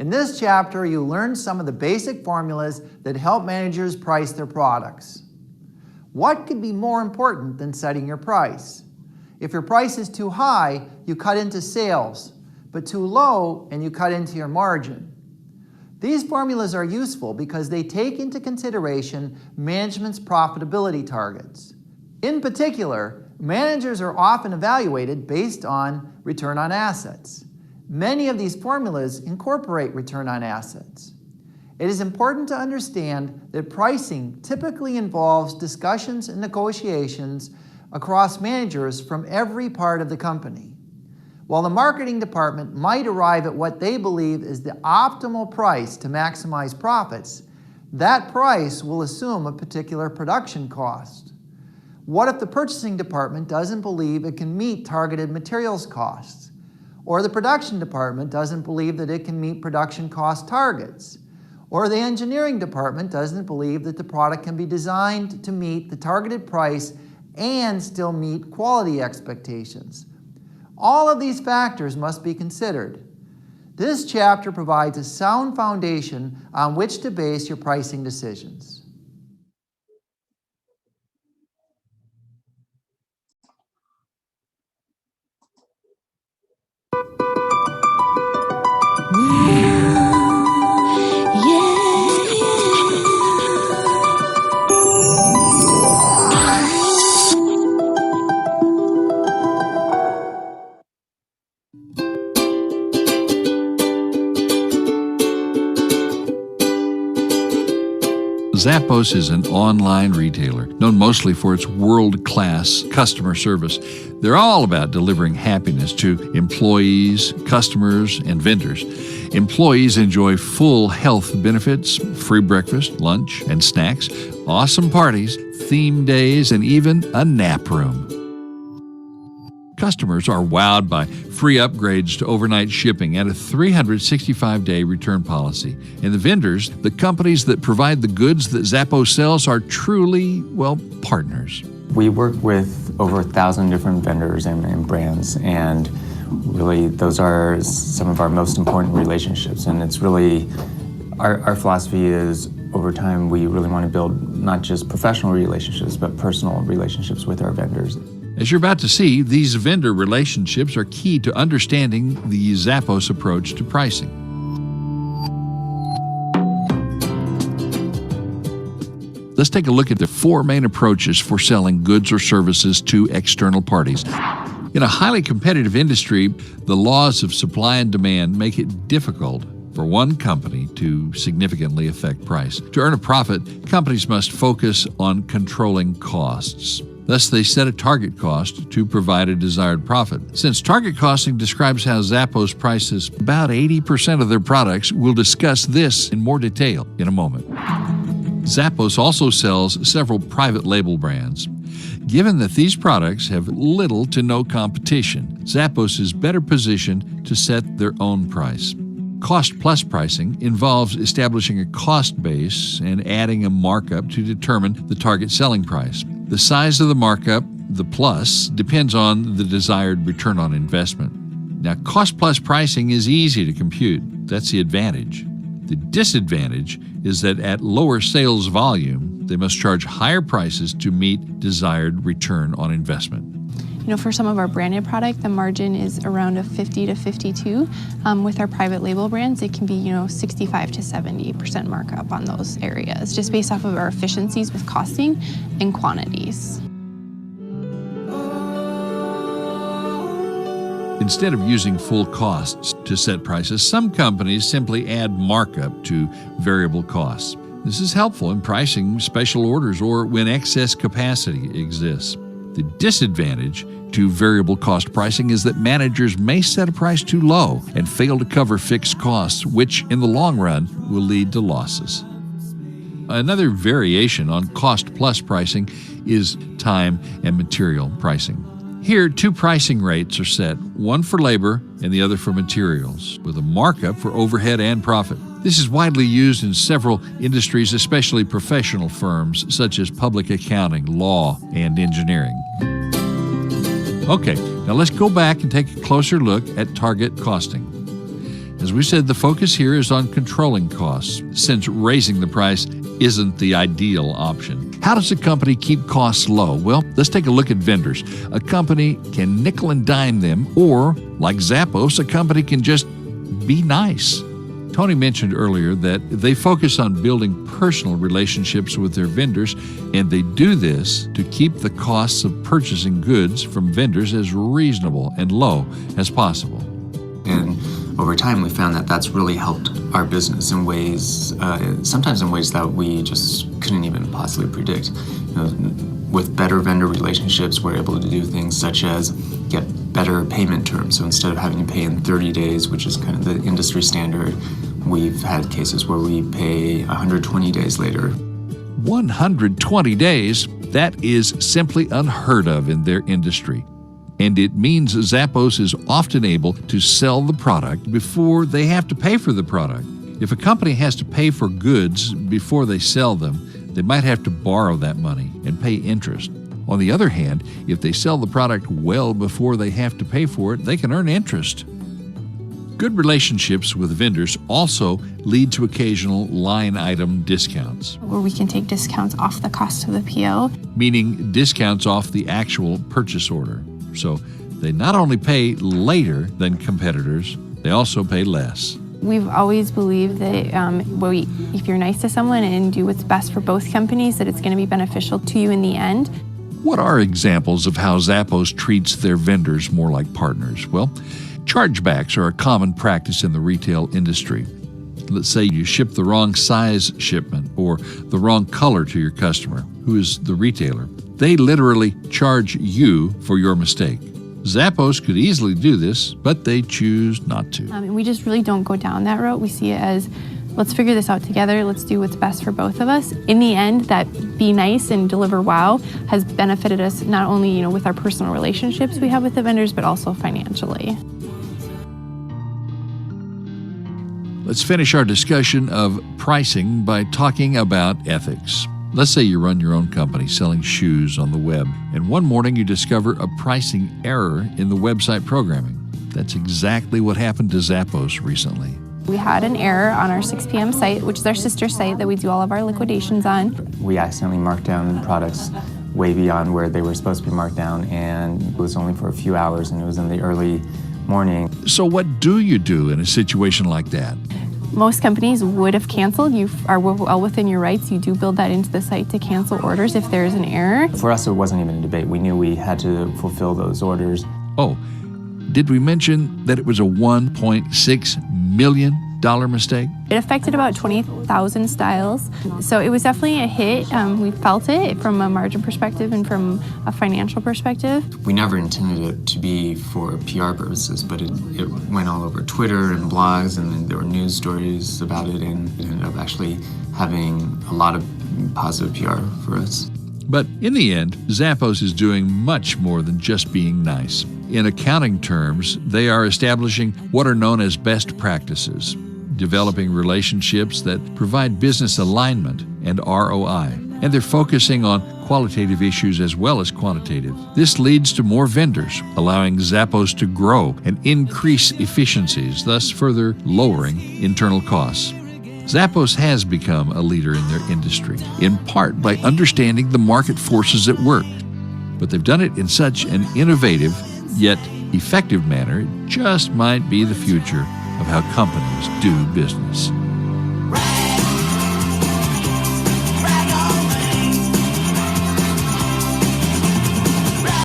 In this chapter, you learn some of the basic formulas that help managers price their products. What could be more important than setting your price? If your price is too high, you cut into sales, but too low and you cut into your margin. These formulas are useful because they take into consideration management's profitability targets. In particular, managers are often evaluated based on return on assets. Many of these formulas incorporate return on assets. It is important to understand that pricing typically involves discussions and negotiations across managers from every part of the company. While the marketing department might arrive at what they believe is the optimal price to maximize profits, that price will assume a particular production cost. What if the purchasing department doesn't believe it can meet targeted materials costs? Or the production department doesn't believe that it can meet production cost targets? Or the engineering department doesn't believe that the product can be designed to meet the targeted price and still meet quality expectations? All of these factors must be considered. This chapter provides a sound foundation on which to base your pricing decisions. Zappos is an online retailer known mostly for its world-class customer service. They're all about delivering happiness to employees, customers, and vendors. Employees enjoy full health benefits, free breakfast, lunch, and snacks, awesome parties, theme days, and even a nap room. Customers are wowed by free upgrades to overnight shipping and a 365-day return policy. And the vendors, the companies that provide the goods that Zappos sells, are truly, partners. We work with over 1,000 different vendors and brands, and really those are some of our most important relationships. And it's really, our philosophy is, over time, we really want to build not just professional relationships, but personal relationships with our vendors. As you're about to see, these vendor relationships are key to understanding the Zappos approach to pricing. Let's take a look at the 4 main approaches for selling goods or services to external parties. In a highly competitive industry, the laws of supply and demand make it difficult for one company to significantly affect price. To earn a profit, companies must focus on controlling costs. Thus, they set a target cost to provide a desired profit. Since target costing describes how Zappos prices about 80% of their products, we'll discuss this in more detail in a moment. Zappos also sells several private label brands. Given that these products have little to no competition, Zappos is better positioned to set their own price. Cost-plus pricing involves establishing a cost base and adding a markup to determine the target selling price. The size of the markup, the plus, depends on the desired return on investment. Now, cost-plus pricing is easy to compute. That's the advantage. The disadvantage is that at lower sales volume, they must charge higher prices to meet desired return on investment. For some of our branded product, the margin is around a 50 to 52. With our private label brands, it can be, 65 to 70% markup on those areas, just based off of our efficiencies with costing and quantities. Instead of using full costs to set prices, some companies simply add markup to variable costs. This is helpful in pricing special orders or when excess capacity exists. The disadvantage to variable cost pricing is that managers may set a price too low and fail to cover fixed costs, which in the long run will lead to losses. Another variation on cost-plus pricing is time and material pricing. Here, 2 pricing rates are set, one for labor and the other for materials, with a markup for overhead and profit. This is widely used in several industries, especially professional firms such as public accounting, law, and engineering. Okay, now let's go back and take a closer look at target costing. As we said, the focus here is on controlling costs, since raising the price isn't the ideal option. How does a company keep costs low? Well, let's take a look at vendors. A company can nickel and dime them, or, like Zappos, a company can just be nice. Tony mentioned earlier that they focus on building personal relationships with their vendors, and they do this to keep the costs of purchasing goods from vendors as reasonable and low as possible. And over time, we found that that's really helped our business in ways, sometimes in ways that we just couldn't even possibly predict. With better vendor relationships, we're able to do things such as get better payment terms. So instead of having to pay in 30 days, which is kind of the industry standard, we've had cases where we pay 120 days later. 120 days? That is simply unheard of in their industry. And it means Zappos is often able to sell the product before they have to pay for the product. If a company has to pay for goods before they sell them, they might have to borrow that money and pay interest. On the other hand, if they sell the product well before they have to pay for it, they can earn interest. Good relationships with vendors also lead to occasional line item discounts, Where we can take discounts off the cost of the PO. meaning discounts off the actual purchase order. So they not only pay later than competitors, they also pay less. We've always believed that if you're nice to someone and do what's best for both companies, that it's going to be beneficial to you in the end. What are examples of how Zappos treats their vendors more like partners? Well, chargebacks are a common practice in the retail industry. Let's say you ship the wrong size shipment or the wrong color to your customer, who is the retailer. They literally charge you for your mistake. Zappos could easily do this, but they choose not to. And we just really don't go down that route. We see it as, let's figure this out together. Let's do what's best for both of us. In the end, that be nice and deliver wow has benefited us not only, with our personal relationships we have with the vendors, but also financially. Let's finish our discussion of pricing by talking about ethics. Let's say you run your own company selling shoes on the web, and one morning you discover a pricing error in the website programming. That's exactly what happened to Zappos recently. We had an error on our 6 p.m. site, which is our sister site that we do all of our liquidations on. We accidentally marked down products way beyond where they were supposed to be marked down, and it was only for a few hours, and it was in the early morning. So what do you do in a situation like that? Most companies would have canceled. You are well within your rights. You do build that into the site to cancel orders if there is an error. For us, it wasn't even a debate. We knew we had to fulfill those orders. Oh, did we mention that it was a $1.6 million mistake? It affected about 20,000 styles. So it was definitely a hit. We felt it from a margin perspective and from a financial perspective. We never intended it to be for PR purposes, but it went all over Twitter and blogs, and then there were news stories about it, and it ended up actually having a lot of positive PR for us. But in the end, Zappos is doing much more than just being nice. In accounting terms, they are establishing what are known as best practices, developing relationships that provide business alignment and ROI. And they're focusing on qualitative issues as well as quantitative. This leads to more vendors, allowing Zappos to grow and increase efficiencies, thus further lowering internal costs. Zappos has become a leader in their industry, in part by understanding the market forces at work. But they've done it in such an innovative, yet effective manner, it just might be the future of how companies do business.